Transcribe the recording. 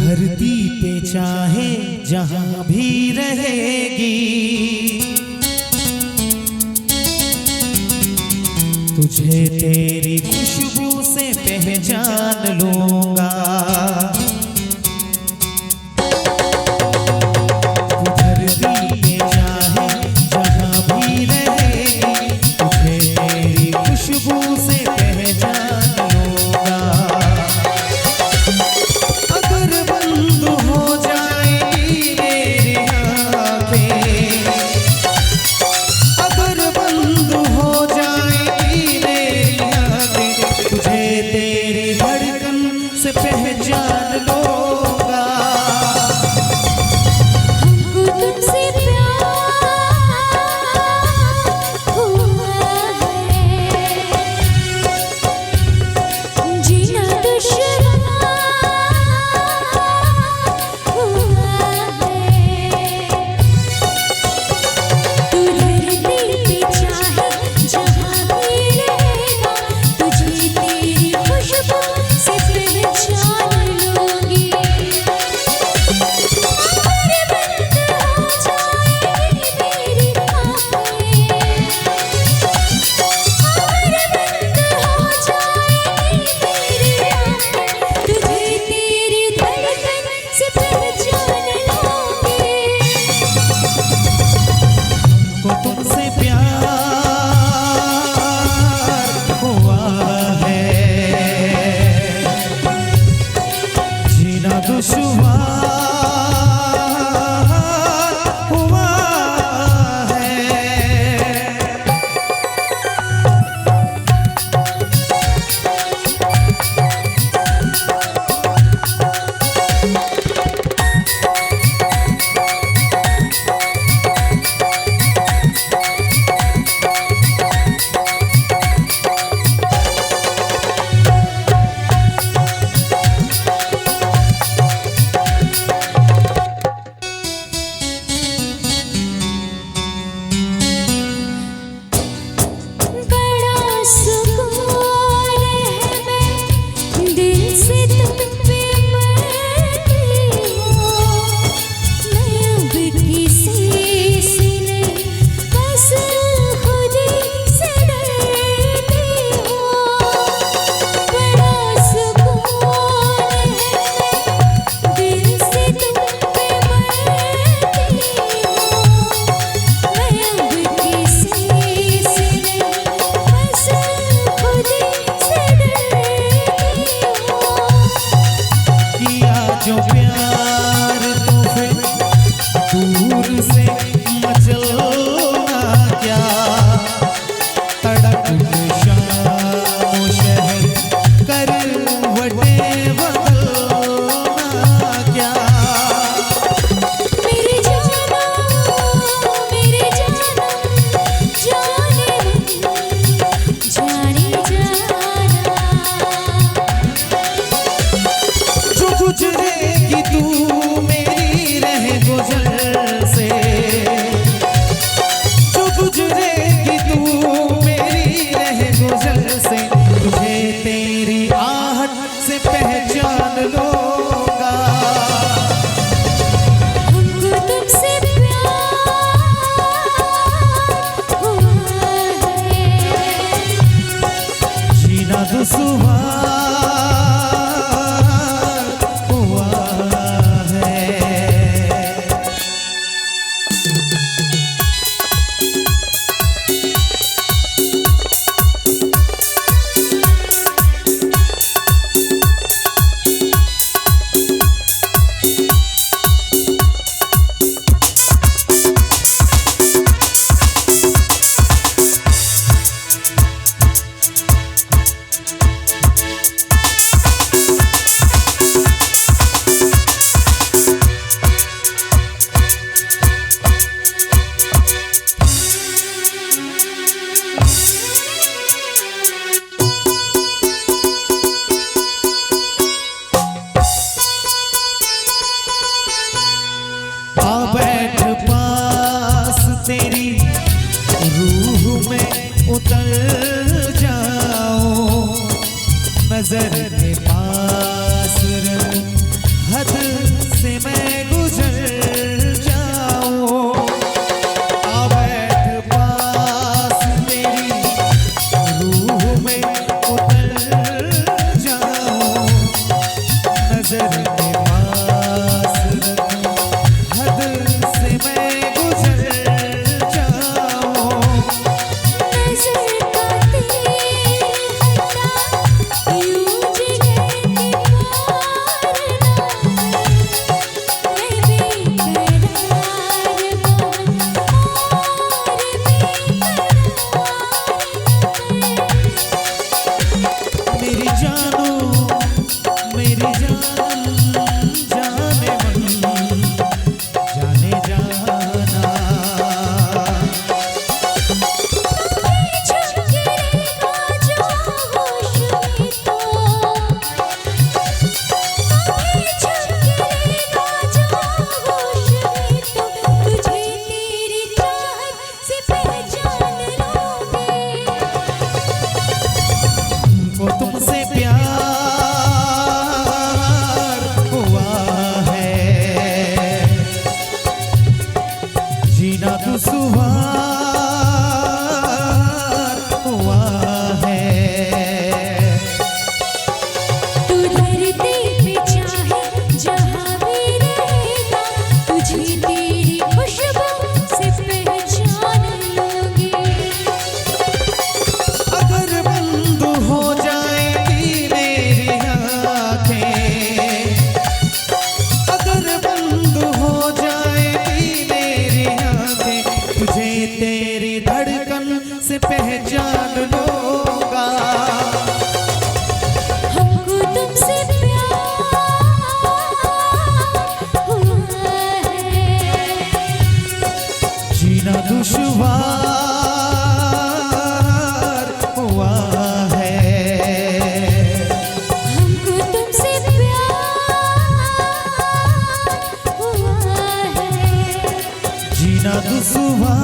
धरती पे चाहे जहां भी रहेगी, तुझे तेरी खुशबू से पहचान लूंगा। तू धरती पे चाहे जहां भी रहेगी, तुझे तेरी खुशबू से पहचान लूंगा। अगर बंद हो जाएगी मेरी आँखें, अगर बंद हो जाएगी मेरी आँखें, तुझे तेरी धड़कन से पहचान लूंगा। हमको तुमसे प्यार हुआ है, जीना दुश्वार हुआ है। तू धरती पे चाहे जहां भी रहेगा, तुझे तेरी खुशबू से पहचान लूंगी। अगर बंद हो जाएगी मेरी आँखें, अगर बंद हो जाएगी मेरी आँखें, तुझे तेरी धड़कन से पहचान लूंगी। हमको तुमसे प्यार हुआ है, जीना दुश्वार हुआ है। बड़ा सुकून है, मैं दिल से तुम पे मरती हूँ। मैं अब किसी से नहीं, बस खुद ही से डरती हूँ। बड़ा सुकून है, मैं दिल से तुम पे मरती हूँ। मैं अब किसी से नहीं, बस खुद ही से डरती हूँ। किया जो प्यार तो फिर दूर से मचलना क्या, तड़क शाम शहर करवटे बदलना क्या। मेरे जाना, मेरे जाना, जाने मन, जाने जाना। जो गुजरेगी तू मेरी रह गुजर से, जो गुजरेगी तू मेरी रह गुजर से, तुझे तेरी आहट से पहचान लूंगा। हमको तुमसे प्यार हुआ है, जीना दुश्वार हुआ सुबह